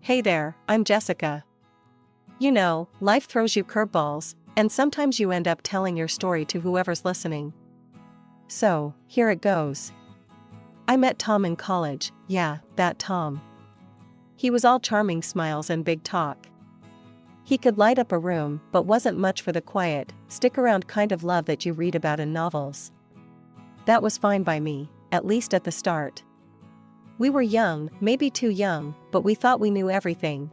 Hey there, I'm Jessica. You know, life throws you curveballs, and sometimes you end up telling your story to whoever's listening. So, here it goes. I met Tom in college, yeah, that Tom. He was all charming smiles and big talk. He could light up a room, but wasn't much for the quiet, stick-around kind of love that you read about in novels. That was fine by me, at least at the start. We were young, maybe too young, but we thought we knew everything.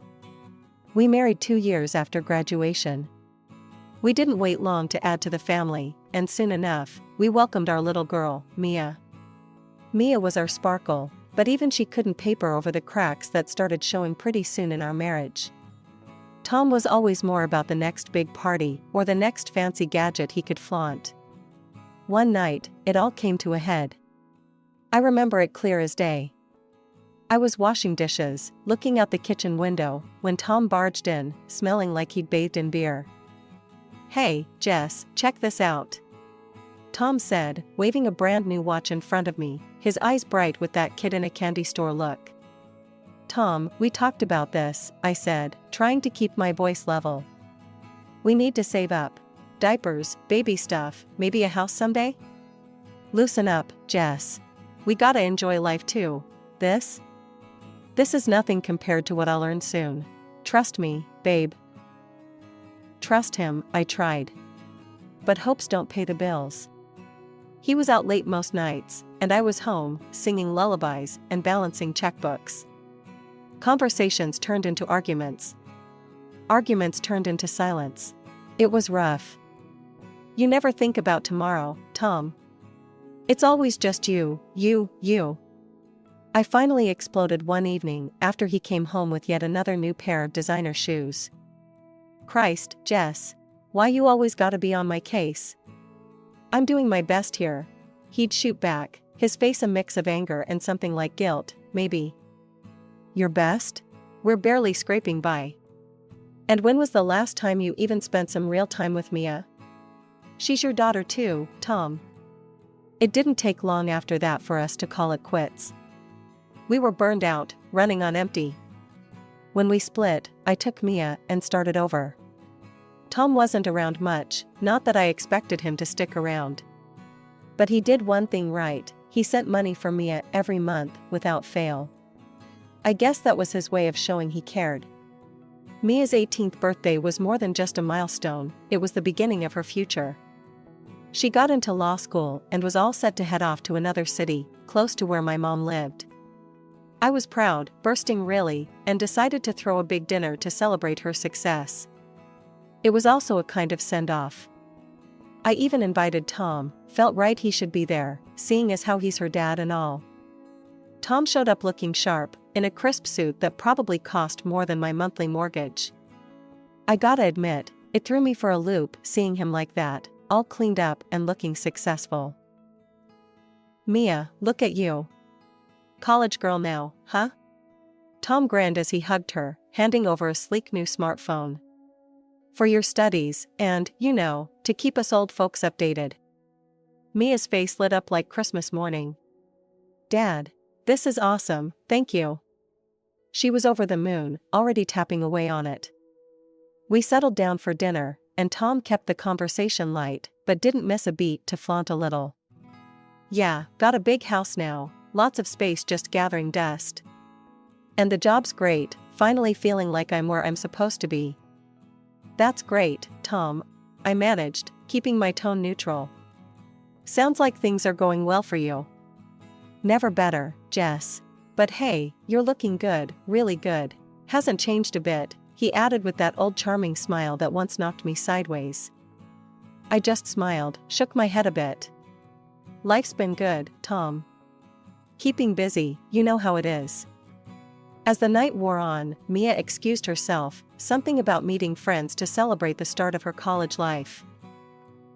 We married 2 years after graduation. We didn't wait long to add to the family, and soon enough, we welcomed our little girl, Mia. Mia was our sparkle, but even she couldn't paper over the cracks that started showing pretty soon in our marriage. Tom was always more about the next big party or the next fancy gadget he could flaunt. One night, it all came to a head. I remember it clear as day. I was washing dishes, looking out the kitchen window, when Tom barged in, smelling like he'd bathed in beer. "Hey, Jess, check this out," Tom said, waving a brand new watch in front of me, his eyes bright with that kid in a candy store look. "Tom, we talked about this," I said, trying to keep my voice level. "We need to save up. Diapers, baby stuff, maybe a house someday?" "Loosen up, Jess. We gotta enjoy life too. This is nothing compared to what I'll earn soon. Trust me, babe." Trust him, I tried. But hopes don't pay the bills. He was out late most nights, and I was home, singing lullabies and balancing checkbooks. Conversations turned into arguments. Arguments turned into silence. It was rough. You never think about tomorrow, Tom. It's always just you. I finally exploded one evening after he came home with yet another new pair of designer shoes. "Christ, Jess. Why you always gotta be on my case?" "I'm doing my best here," he'd shoot back, his face a mix of anger and something like guilt, maybe. "Your best? We're barely scraping by. And when was the last time you even spent some real time with Mia? She's your daughter too, Tom." It didn't take long after that for us to call it quits. We were burned out, running on empty. When we split, I took Mia and started over. Tom wasn't around much, not that I expected him to stick around. But he did one thing right, he sent money for Mia every month, without fail. I guess that was his way of showing he cared. Mia's 18th birthday was more than just a milestone, it was the beginning of her future. She got into law school and was all set to head off to another city, close to where my mom lived. I was proud, bursting really, and decided to throw a big dinner to celebrate her success. It was also a kind of send-off. I even invited Tom, felt right he should be there, seeing as how he's her dad and all. Tom showed up looking sharp, in a crisp suit that probably cost more than my monthly mortgage. I gotta admit, it threw me for a loop seeing him like that, all cleaned up and looking successful. "Mia, look at you. College girl now, huh?" Tom grinned as he hugged her, handing over a sleek new smartphone. "For your studies, and, to keep us old folks updated." Mia's face lit up like Christmas morning. "Dad, this is awesome, thank you." She was over the moon, already tapping away on it. We settled down for dinner, and Tom kept the conversation light, but didn't miss a beat to flaunt a little. "Yeah, got a big house now, lots of space just gathering dust. And the job's great, finally feeling like I'm where I'm supposed to be." "That's great, Tom," I managed, keeping my tone neutral. "Sounds like things are going well for you." "Never better, Jess. But hey, you're looking good, really good. Hasn't changed a bit," he added with that old charming smile that once knocked me sideways. I just smiled, shook my head a bit. "Life's been good, Tom. Keeping busy, you know how it is." As the night wore on, Mia excused herself, something about meeting friends to celebrate the start of her college life.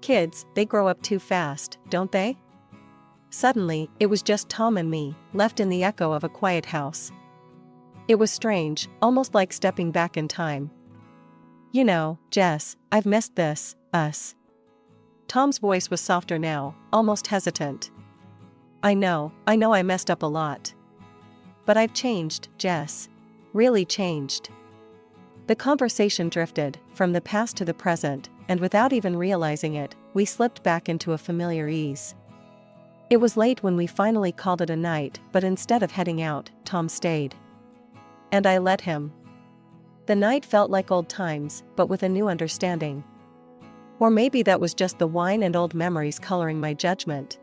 Kids, they grow up too fast, don't they? Suddenly, it was just Tom and me, left in the echo of a quiet house. It was strange, almost like stepping back in time. "Jess, I've missed this, us." Tom's voice was softer now, almost hesitant. I know I messed up a lot. But I've changed, Jess. really changed. The conversation drifted from the past to the present, and without even realizing it, we slipped back into a familiar ease. It was late when we finally called it a night, but instead of heading out, Tom stayed. And I let him. The night felt like old times, but with a new understanding. Or maybe that was just the wine and old memories coloring my judgment.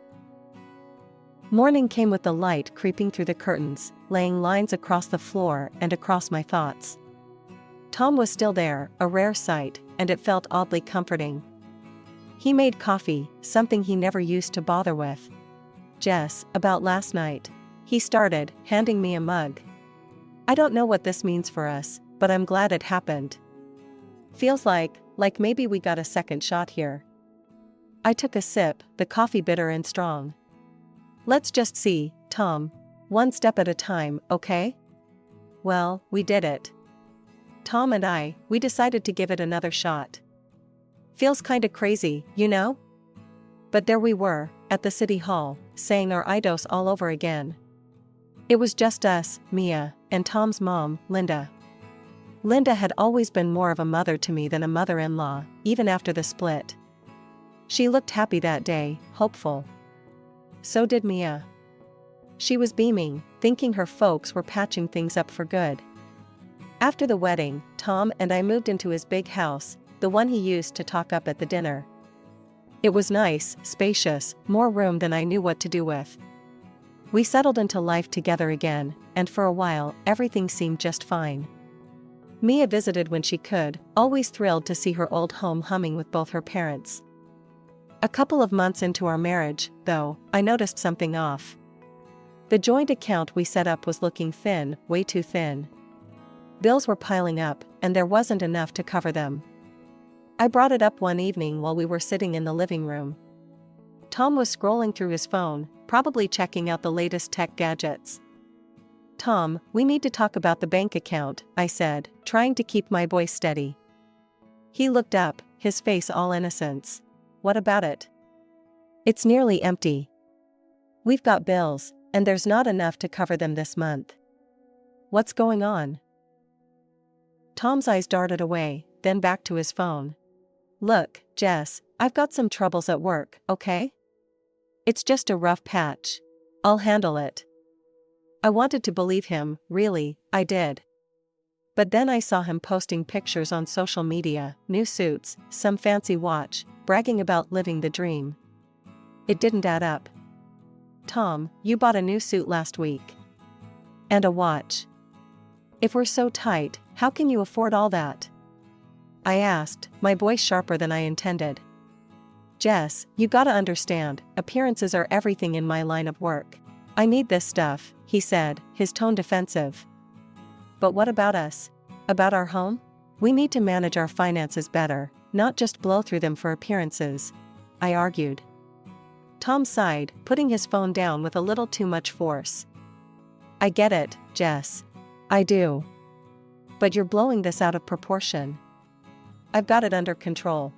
Morning came with the light creeping through the curtains, laying lines across the floor and across my thoughts. Tom was still there, a rare sight, and it felt oddly comforting. He made coffee, something he never used to bother with. "Jess, about last night," he started, handing me a mug. "I don't know what this means for us, but I'm glad it happened. Feels like maybe we got a second shot here." I took a sip, the coffee bitter and strong. "Let's just see, Tom. One step at a time, okay?" Well, we did it. Tom and we decided to give it another shot. Feels kinda crazy, you know? But there we were, at the city hall, saying our idos all over again. It was just us, Mia, and Tom's mom, Linda. Linda had always been more of a mother to me than a mother-in-law, even after the split. She looked happy that day, hopeful. So did Mia. She was beaming, thinking her folks were patching things up for good. After the wedding, Tom and I moved into his big house, the one he used to talk up at the dinner. It was nice, spacious, more room than I knew what to do with. We settled into life together again, and for a while, everything seemed just fine. Mia visited when she could, always thrilled to see her old home humming with both her parents. A couple of months into our marriage, though, I noticed something off. The joint account we set up was looking thin, way too thin. Bills were piling up, and there wasn't enough to cover them. I brought it up one evening while we were sitting in the living room. Tom was scrolling through his phone, probably checking out the latest tech gadgets. "Tom, we need to talk about the bank account," I said, trying to keep my voice steady. He looked up, his face all innocence. "What about it?" "It's nearly empty. We've got bills, and there's not enough to cover them this month." "What's going on?" Tom's eyes darted away, then back to his phone. "Look, Jess, I've got some troubles at work, okay? It's just a rough patch. I'll handle it." I wanted to believe him, really, I did. But then I saw him posting pictures on social media, new suits, some fancy watch, bragging about living the dream. It didn't add up. "Tom, you bought a new suit last week. And a watch. If we're so tight, how can you afford all that?" I asked, my voice sharper than I intended. "Jess, you gotta understand, appearances are everything in my line of work. I need this stuff," he said, his tone defensive. "But what about us? About our home? We need to manage our finances better, not just blow through them for appearances," I argued. Tom sighed, putting his phone down with a little too much force. "I get it, Jess. I do. But you're blowing this out of proportion. I've got it under control."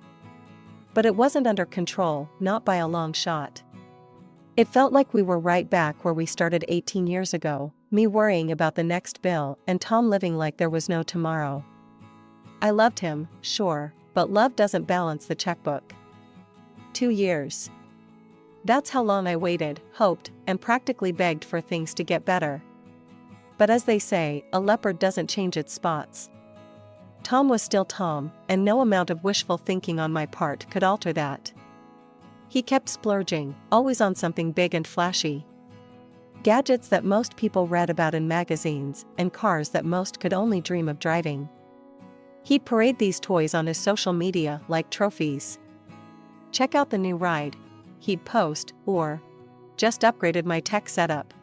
But it wasn't under control, not by a long shot. It felt like we were right back where we started 18 years ago, me worrying about the next bill and Tom living like there was no tomorrow. I loved him, sure, but love doesn't balance the checkbook. 2 years. That's how long I waited, hoped, and practically begged for things to get better. But as they say, a leopard doesn't change its spots. Tom was still Tom, and no amount of wishful thinking on my part could alter that. He kept splurging, always on something big and flashy. Gadgets that most people read about in magazines, and cars that most could only dream of driving. He'd parade these toys on his social media like trophies. "Check out the new ride," he'd post, or "just upgraded my tech setup."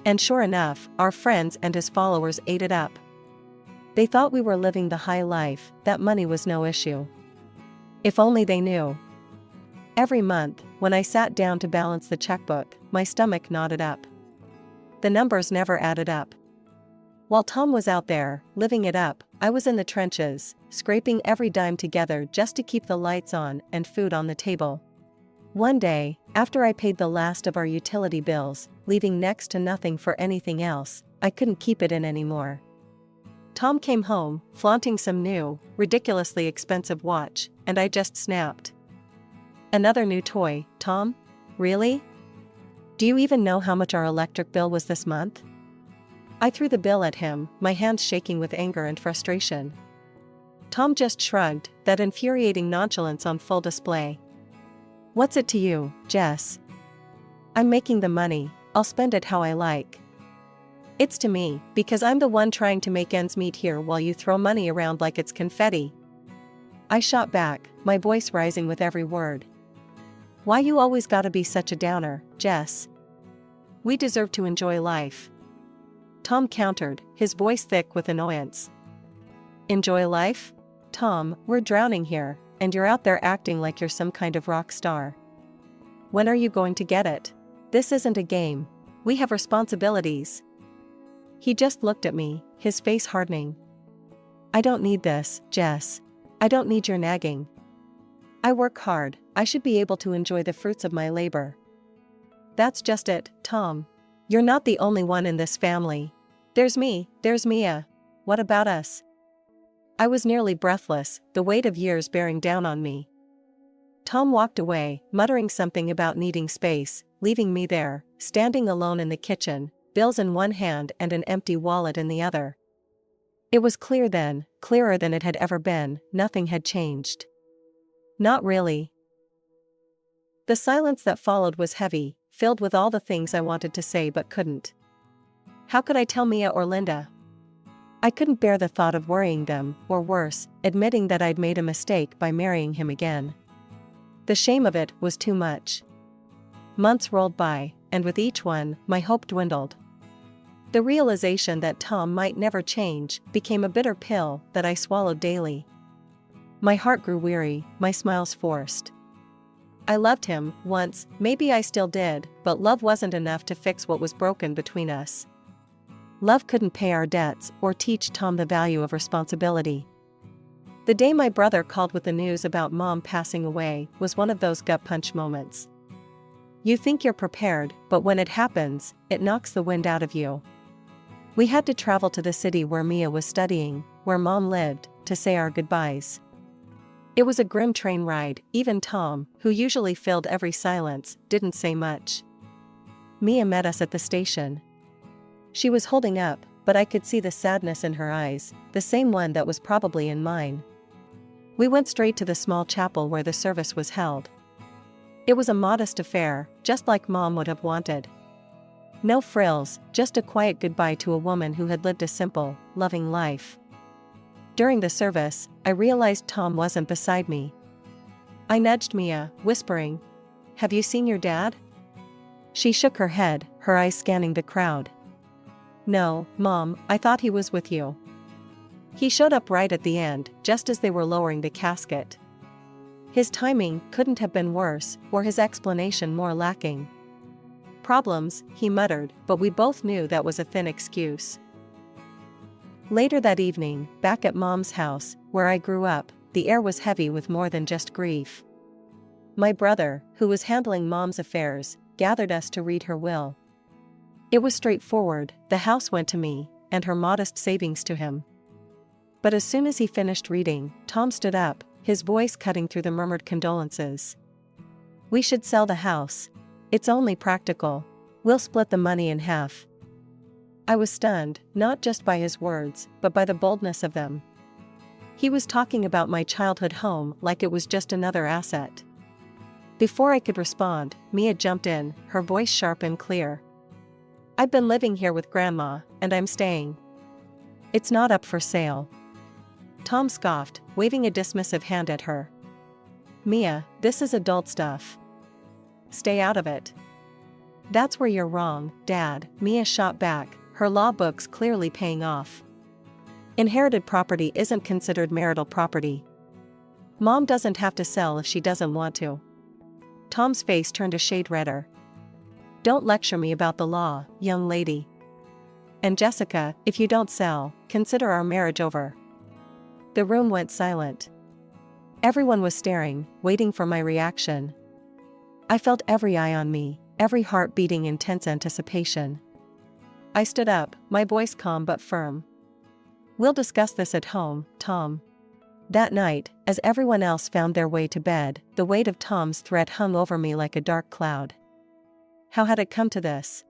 And sure enough, our friends and his followers ate it up. They thought we were living the high life, that money was no issue. If only they knew. Every month, when I sat down to balance the checkbook, my stomach knotted up. The numbers never added up. While Tom was out there, living it up, I was in the trenches, scraping every dime together just to keep the lights on and food on the table. One day, after I paid the last of our utility bills, leaving next to nothing for anything else, I couldn't keep it in anymore. Tom came home, flaunting some new, ridiculously expensive watch, and I just snapped. Another new toy, Tom? Really? Do you even know how much our electric bill was this month? I threw the bill at him, my hands shaking with anger and frustration. Tom just shrugged, that infuriating nonchalance on full display. What's it to you, Jess? I'm making the money, I'll spend it how I like. It's to me, because I'm the one trying to make ends meet here while you throw money around like it's confetti. I shot back, my voice rising with every word. Why you always gotta be such a downer, Jess? We deserve to enjoy life. Tom countered, his voice thick with annoyance. Enjoy life? Tom, we're drowning here, and you're out there acting like you're some kind of rock star. When are you going to get it? This isn't a game. We have responsibilities. He just looked at me, his face hardening. I don't need this, Jess. I don't need your nagging. I work hard, I should be able to enjoy the fruits of my labor. That's just it, Tom. You're not the only one in this family. There's me, there's Mia. What about us? I was nearly breathless, the weight of years bearing down on me. Tom walked away, muttering something about needing space, leaving me there, standing alone in the kitchen, bills in one hand and an empty wallet in the other. It was clear then, clearer than it had ever been, nothing had changed. Not really. The silence that followed was heavy, filled with all the things I wanted to say but couldn't. How could I tell Mia or Linda? I couldn't bear the thought of worrying them, or worse, admitting that I'd made a mistake by marrying him again. The shame of it was too much. Months rolled by, and with each one, my hope dwindled. The realization that Tom might never change became a bitter pill that I swallowed daily. My heart grew weary, my smiles forced. I loved him, once, maybe I still did, but love wasn't enough to fix what was broken between us. Love couldn't pay our debts or teach Tom the value of responsibility. The day my brother called with the news about Mom passing away was one of those gut punch moments. You think you're prepared, but when it happens, it knocks the wind out of you. We had to travel to the city where Mia was studying, where Mom lived, to say our goodbyes. It was a grim train ride, even Tom, who usually filled every silence, didn't say much. Mia met us at the station. She was holding up, but I could see the sadness in her eyes, the same one that was probably in mine. We went straight to the small chapel where the service was held. It was a modest affair, just like Mom would have wanted. No frills, just a quiet goodbye to a woman who had lived a simple, loving life. During the service, I realized Tom wasn't beside me. I nudged Mia, whispering, "Have you seen your dad?" She shook her head, her eyes scanning the crowd. "No, Mom, I thought he was with you." He showed up right at the end, just as they were lowering the casket. His timing couldn't have been worse, or his explanation more lacking. "Problems," he muttered, but we both knew that was a thin excuse. Later that evening, back at Mom's house, where I grew up, the air was heavy with more than just grief. My brother, who was handling Mom's affairs, gathered us to read her will. It was straightforward, the house went to me, and her modest savings to him. But as soon as he finished reading, Tom stood up, his voice cutting through the murmured condolences. "We should sell the house. It's only practical. We'll split the money in half." I was stunned, not just by his words, but by the boldness of them. He was talking about my childhood home like it was just another asset. Before I could respond, Mia jumped in, her voice sharp and clear. "I've been living here with Grandma, and I'm staying. It's not up for sale." Tom scoffed, waving a dismissive hand at her. "Mia, this is adult stuff. Stay out of it." "That's where you're wrong, Dad," Mia shot back, her law books clearly paying off. "Inherited property isn't considered marital property. Mom doesn't have to sell if she doesn't want to." Tom's face turned a shade redder. "Don't lecture me about the law, young lady. And Jessica, if you don't sell, consider our marriage over." The room went silent. Everyone was staring, waiting for my reaction. I felt every eye on me, every heart beating intense anticipation. I stood up, my voice calm but firm. We'll discuss this at home, Tom. That night, as everyone else found their way to bed, the weight of Tom's threat hung over me like a dark cloud. How had it come to this?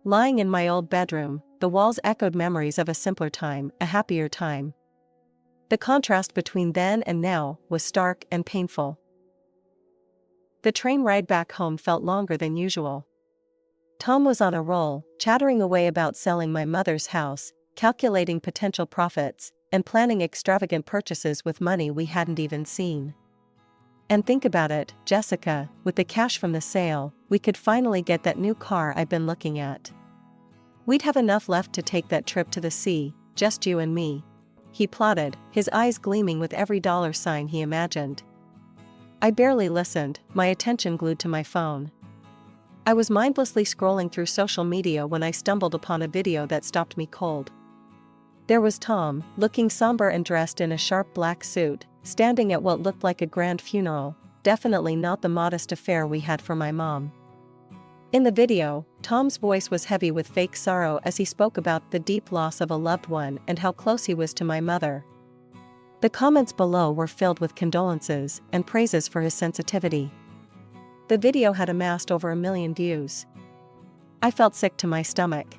Lying in my old bedroom, the walls echoed memories of a simpler time, a happier time. The contrast between then and now was stark and painful. The train ride back home felt longer than usual. Tom was on a roll, chattering away about selling my mother's house, calculating potential profits, and planning extravagant purchases with money we hadn't even seen. And think about it, Jessica, with the cash from the sale, we could finally get that new car I've been looking at. We'd have enough left to take that trip to the sea, just you and me. He plotted, his eyes gleaming with every dollar sign he imagined. I barely listened, my attention glued to my phone. I was mindlessly scrolling through social media when I stumbled upon a video that stopped me cold. There was Tom, looking somber and dressed in a sharp black suit, standing at what looked like a grand funeral, definitely not the modest affair we had for my mom. In the video, Tom's voice was heavy with fake sorrow as he spoke about the deep loss of a loved one and how close he was to my mother. The comments below were filled with condolences and praises for his sensitivity. The video had amassed over 1 million views. I felt sick to my stomach.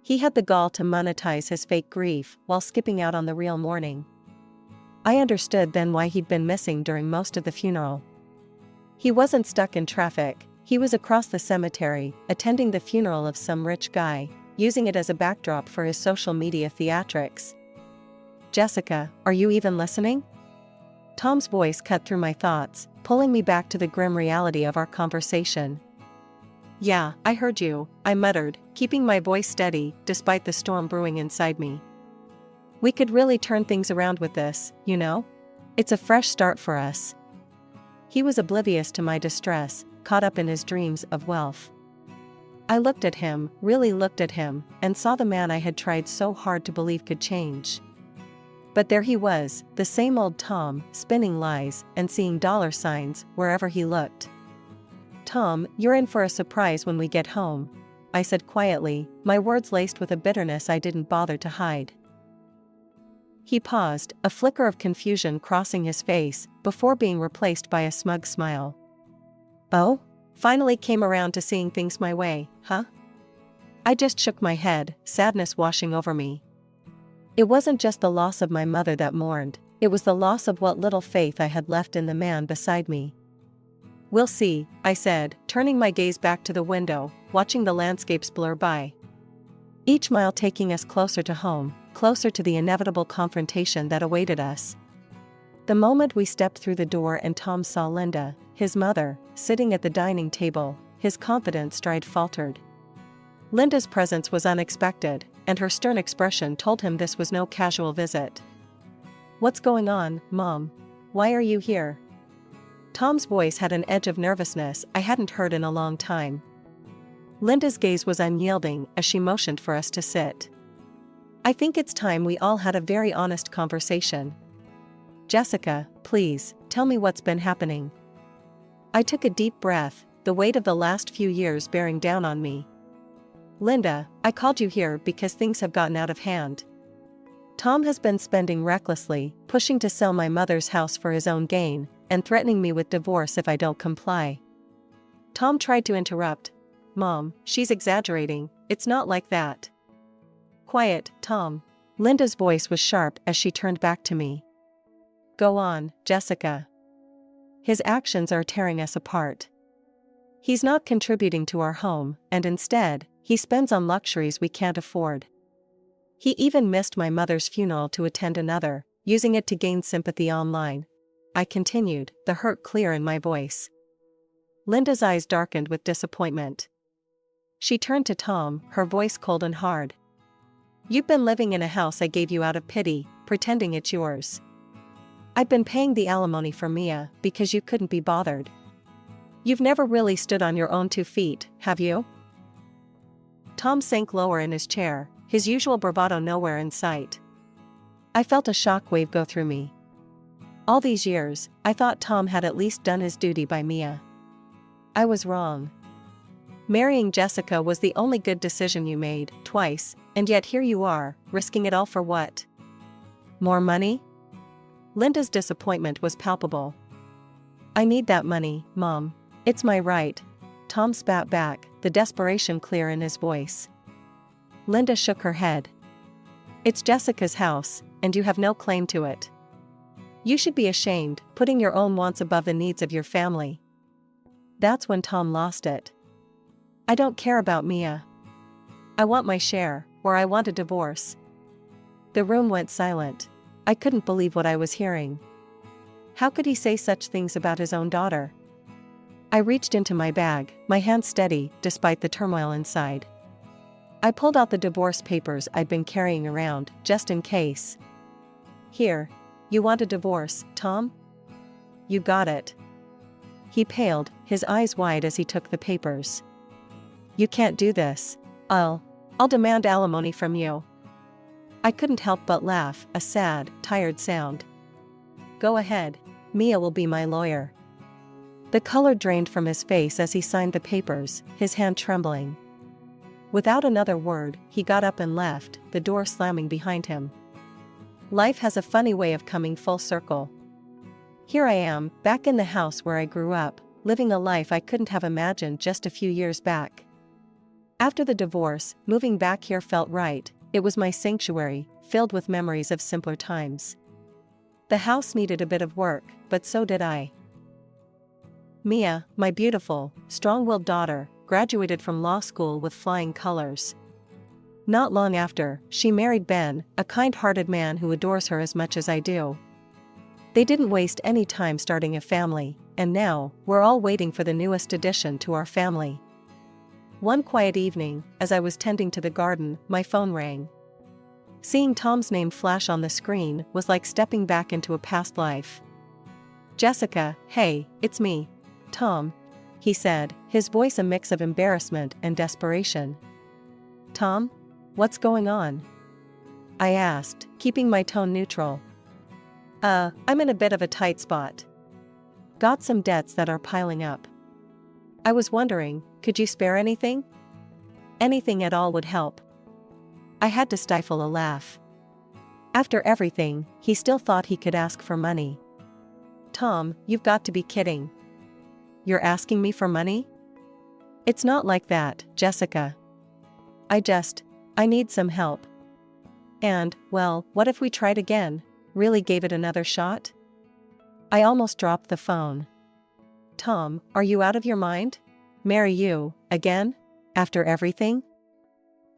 He had the gall to monetize his fake grief while skipping out on the real mourning. I understood then why he'd been missing during most of the funeral. He wasn't stuck in traffic, he was across the cemetery, attending the funeral of some rich guy, using it as a backdrop for his social media theatrics. Jessica, are you even listening? Tom's voice cut through my thoughts, pulling me back to the grim reality of our conversation. Yeah, I heard you, I muttered, keeping my voice steady despite the storm brewing inside me. We could really turn things around with this, you know? It's a fresh start for us. He was oblivious to my distress, caught up in his dreams of wealth. I looked at him, really looked at him, and saw the man I had tried so hard to believe could change. But there he was, the same old Tom, spinning lies and seeing dollar signs wherever he looked. Tom, you're in for a surprise when we get home, I said quietly, my words laced with a bitterness I didn't bother to hide. He paused, a flicker of confusion crossing his face, before being replaced by a smug smile. Oh? Finally came around to seeing things my way, huh? I just shook my head, sadness washing over me. It wasn't just the loss of my mother that mourned, it was the loss of what little faith I had left in the man beside me. We'll see, I said, turning my gaze back to the window, watching the landscapes blur by. Each mile taking us closer to home, closer to the inevitable confrontation that awaited us. The moment we stepped through the door and Tom saw Linda, his mother, sitting at the dining table, his confident stride faltered. Linda's presence was unexpected, and her stern expression told him this was no casual visit. What's going on, Mom? Why are you here? Tom's voice had an edge of nervousness I hadn't heard in a long time. Linda's gaze was unyielding as she motioned for us to sit. I think it's time we all had a very honest conversation. Jessica, please, tell me what's been happening. I took a deep breath, the weight of the last few years bearing down on me. Linda, I called you here because things have gotten out of hand. Tom has been spending recklessly, pushing to sell my mother's house for his own gain, and threatening me with divorce if I don't comply. Tom tried to interrupt. Mom, she's exaggerating, it's not like that. Quiet, Tom. Linda's voice was sharp as she turned back to me. Go on, Jessica. His actions are tearing us apart. He's not contributing to our home, and instead, he spends on luxuries we can't afford. He even missed my mother's funeral to attend another, using it to gain sympathy online. I continued, the hurt clear in my voice. Linda's eyes darkened with disappointment. She turned to Tom, her voice cold and hard. You've been living in a house I gave you out of pity, pretending it's yours. I've been paying the alimony for Mia because you couldn't be bothered. You've never really stood on your own 2 feet, have you? Tom sank lower in his chair, his usual bravado nowhere in sight. I felt a shock wave go through me. All these years, I thought Tom had at least done his duty by Mia. I was wrong. Marrying Jessica was the only good decision you made, twice, And yet here you are, risking it all for what? More money? Linda's disappointment was palpable. I need that money, Mom. It's my right. Tom spat back, the desperation clear in his voice. Linda shook her head. It's Jessica's house, and you have no claim to it. You should be ashamed, putting your own wants above the needs of your family. That's when Tom lost it. I don't care about Mia. I want my share, or I want a divorce. The room went silent. I couldn't believe what I was hearing. How could he say such things about his own daughter? I reached into my bag, my hand steady, despite the turmoil inside. I pulled out the divorce papers I'd been carrying around, just in case. Here. You want a divorce, Tom? You got it. He paled, his eyes wide as he took the papers. You can't do this. I'll demand alimony from you. I couldn't help but laugh, a sad, tired sound. Go ahead. Mia will be my lawyer. The color drained from his face as he signed the papers, his hand trembling. Without another word, he got up and left, the door slamming behind him. Life has a funny way of coming full circle. Here I am, back in the house where I grew up, living a life I couldn't have imagined just a few years back. After the divorce, moving back here felt right. It was my sanctuary, filled with memories of simpler times. The house needed a bit of work, but so did I. Mia, my beautiful, strong-willed daughter, graduated from law school with flying colors. Not long after, she married Ben, a kind-hearted man who adores her as much as I do. They didn't waste any time starting a family, and now, we're all waiting for the newest addition to our family. One quiet evening, as I was tending to the garden, my phone rang. Seeing Tom's name flash on the screen was like stepping back into a past life. Jessica, hey, it's me. Tom, he said, his voice a mix of embarrassment and desperation. Tom? What's going on? I asked, keeping my tone neutral. I'm in a bit of a tight spot. Got some debts that are piling up. I was wondering, could you spare anything? Anything at all would help. I had to stifle a laugh. After everything, he still thought he could ask for money. Tom, you've got to be kidding. You're asking me for money? It's not like that, Jessica. I need some help. And, well, what if we tried again? Really gave it another shot? I almost dropped the phone. Tom, are you out of your mind? Marry you, again? After everything?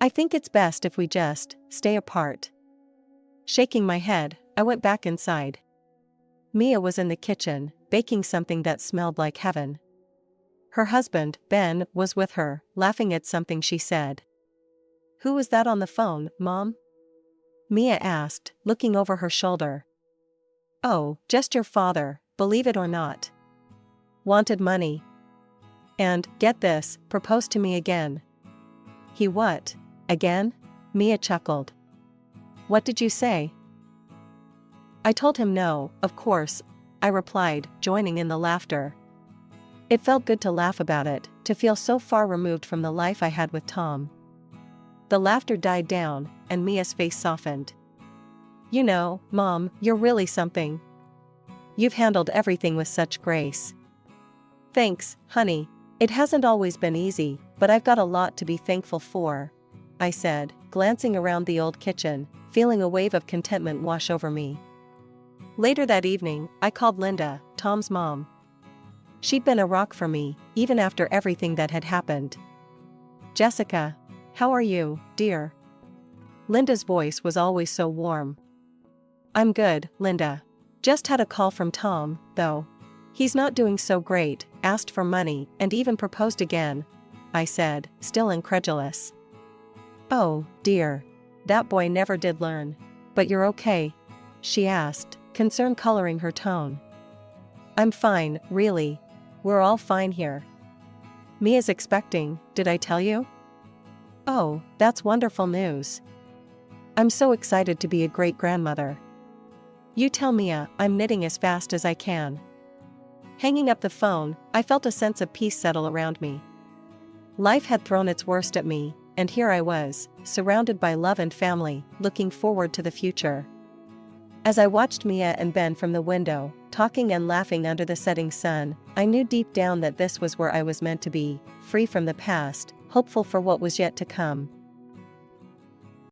I think it's best if we just stay apart. Shaking my head, I went back inside. Mia was in the kitchen, baking something that smelled like heaven. Her husband, Ben, was with her, laughing at something she said. Who was that on the phone, Mom? Mia asked, looking over her shoulder. Oh, just your father, believe it or not. Wanted money. And, get this, proposed to me again. He what? Again? Mia chuckled. What did you say? I told him no, of course, I replied, joining in the laughter. It felt good to laugh about it, to feel so far removed from the life I had with Tom. The laughter died down, and Mia's face softened. You know, Mom, you're really something. You've handled everything with such grace. Thanks, honey. It hasn't always been easy, but I've got a lot to be thankful for, I said, glancing around the old kitchen, feeling a wave of contentment wash over me. Later that evening, I called Linda, Tom's mom. She'd been a rock for me, even after everything that had happened. Jessica, how are you, dear? Linda's voice was always so warm. I'm good, Linda. Just had a call from Tom, though. He's not doing so great, asked for money, and even proposed again, I said, still incredulous. Oh, dear. That boy never did learn. But you're okay? She asked, concern coloring her tone. I'm fine, really. We're all fine here. Mia's expecting, did I tell you? Oh, that's wonderful news. I'm so excited to be a great-grandmother. You tell Mia I'm knitting as fast as I can. Hanging up the phone, I felt a sense of peace settle around me. Life had thrown its worst at me, and here I was, surrounded by love and family, looking forward to the future. As I watched Mia and Ben from the window, talking and laughing under the setting sun, I knew deep down that this was where I was meant to be, free from the past, hopeful for what was yet to come.